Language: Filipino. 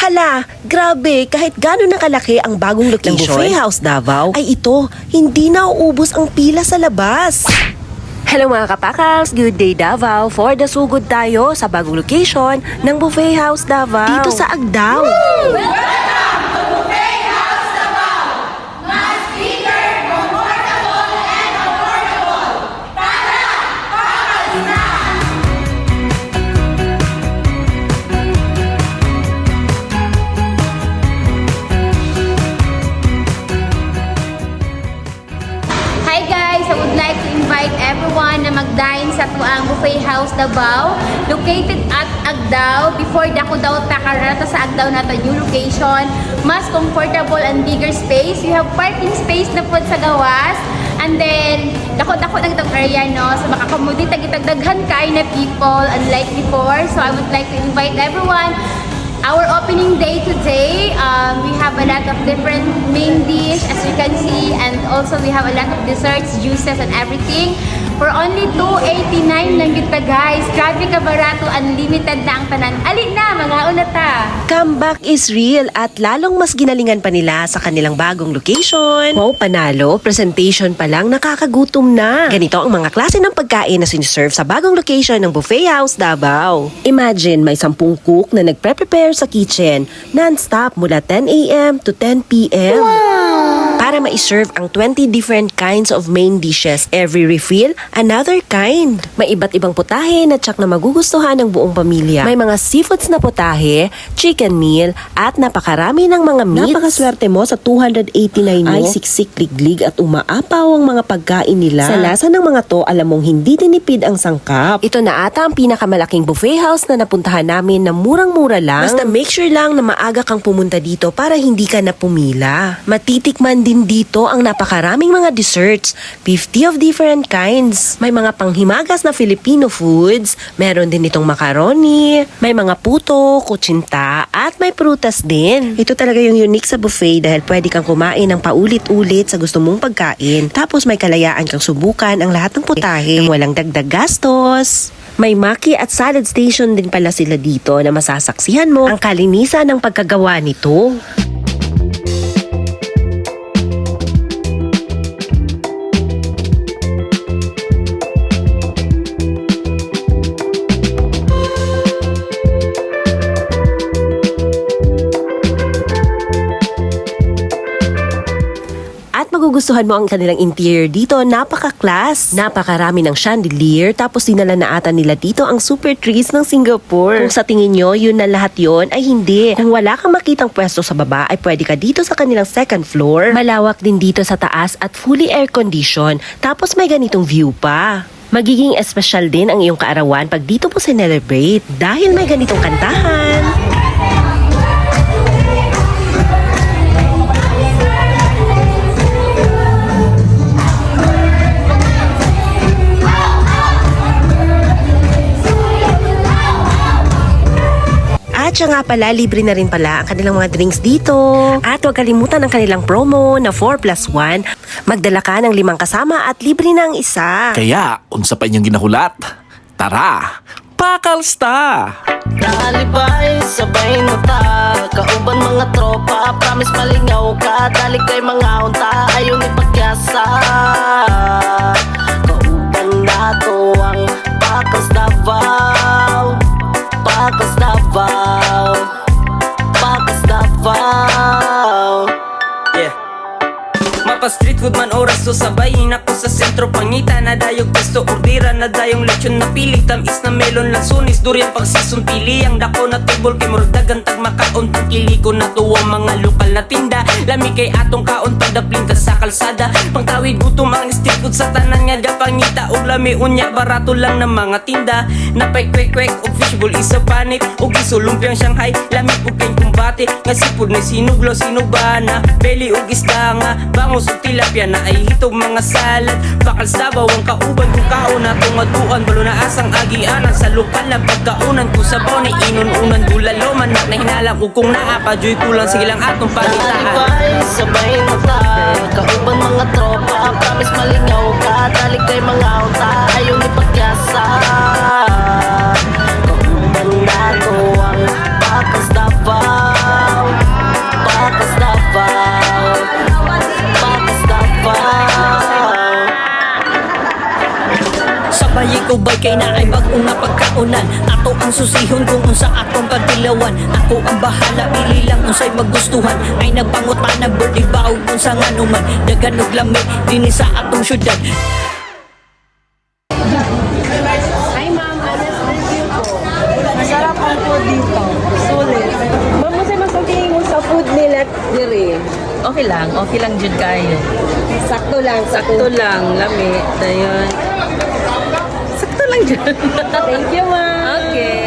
Hala, grabe, kahit gano'n nakalaki ang bagong location ng Buffet House Davao, ay ito, hindi na uubos ang pila sa labas. Hello mga kapakals, good day Davao. For the sugod tayo sa bagong location ng Buffet House Davao. Dito sa Agdao. Hi guys! I would like to invite everyone na mag-dine sa tuang Buffet House Davao, located at Agdao. Before dako daw takarata sa Agdao na new location, mas comfortable and bigger space. You have parking space na po sa gawas. And then, dako-dako ng itong area, no? So, makakamudi tagitagdaghan kain na people, unlike before. So, I would like to invite everyone. Our opening day today, we have a lot of different main dish, as you can see, and also we have a lot of desserts, juices, and everything. For only 289 lang yun guys. Grabe ka barato, unlimited na ang tanan. Ali na, mga unata. Comeback is real at lalong mas ginalingan pa nila sa kanilang bagong location. Wow, panalo, presentation pa lang nakakagutom na. Ganito ang mga klase ng pagkain na siniserve sa bagong location ng Buffet House Davao. Imagine may 10 cook na nagpre-prepare sa kitchen non-stop mula 10 a.m. to 10 p.m. Para ma-serve ang 20 different kinds of main dishes. Every refill, another kind. May iba't ibang putahe na tsak na magugustuhan ng buong pamilya. May mga seafoods na putahe, chicken meal, at napakarami ng mga meats. Napakaswerte mo sa 289 mo. Ay siksik, liglig at umaapaw ang mga pagkain nila. Sa lasa ng mga to, alam mong hindi tinipid ang sangkap. Ito na ata ang pinakamalaking buffet house na napuntahan namin na murang-mura lang. Basta make sure lang na maaga kang pumunta dito para hindi ka na pumila. Matitikman din dito ang napakaraming mga desserts, 50 of different kinds. May mga panghimagas na Filipino foods, meron din itong macaroni, may mga puto, kutsinta, at may prutas din. Ito talaga yung unique sa buffet dahil pwede kang kumain ng paulit-ulit sa gusto mong pagkain. Tapos may kalayaan kang subukan ang lahat ng putahe ng walang dagdag gastos. May maki at salad station din pala sila dito na masasaksihan mo ang kalinisan ng pagkagawa nito. Magugustuhan mo ang kanilang interior dito, napaka-class. Napakarami ng chandelier, tapos dinala na ata nila dito ang super trees ng Singapore. Kung sa tingin nyo, yun na lahat yon ay hindi. Kung wala kang makitang pwesto sa baba, ay pwede ka dito sa kanilang second floor. Malawak din dito sa taas at fully air-condition, tapos may ganitong view pa. Magiging espesyal din ang iyong kaarawan pag dito mo celebrate dahil may ganitong kantahan. At siya nga pala, libre na rin pala ang kanilang mga drinks dito. At huwag kalimutan ang kanilang promo na 4+1. Magdala ka ng 5 kasama at libre na ang isa. Kaya, unsa pa inyong ginahulat? Tara, pakalsta! Nalibay, sabay na ta. Kauban mga tropa, promise malingaw ka. Dali kay mga unta, ayaw ni pagyasa. Kauban na to ang Pakas Davao. Pakas Davao. Pakas Davao. Yeah. Mapa street food man oras so sabayin ako sa sentro pangita na dayog pesto ordira na dayong lechon na pili tamis na melon lansunis durian pagsison pili ang dako na table kay murdagan tag makaon tag iliko na tuwang mga lokal na tinda lami kay atong kaon pagdaplinta sa kalsada pangtawid gutom ang street food sa tanan nga gapangita og lami unya barato lang ng mga tinda napay kwek-kwek og fishbowl isa panit og isulumpiang Shanghai lami ug kay kumbate nga sipud na sinuglo sinubana beli og isda nga bangos ug tilapia na ay hitog mga salad bakal sabaw ang kauban kung kaon na tungaduan balo na asang agianan sa lokal na pagkaunan ko sabaw na inununan bulalo manak na hinalam ug kung naa pa joy kulang sige lang atong pagitahan Nalibay, sabay na ta. Kauban mga tropa, promise malingaw ka. Dali kay mga unta, ayaw ni pagyasa. Kauban na to ang Pakas Davao. Tubay kay na ay bagong napagkaunan. Ato ang susihon kung unsa atong pagdilawan. Ako ang bahala, pili lang unsay magustuhan. Ay nagpangutana birthday ba ug unsa nga numan. Dagan og lami dinhi sa atong syudad. Hi ma'am, honest review po. Masarap ang food dito. Sulit. Ma'am, masay masatingin mo sa food nila dire. Okay lang jud kayo. Sakto lang. Sakto lang, lami. Dayon. Sakto lang jud. Thank you ma'am. Okay.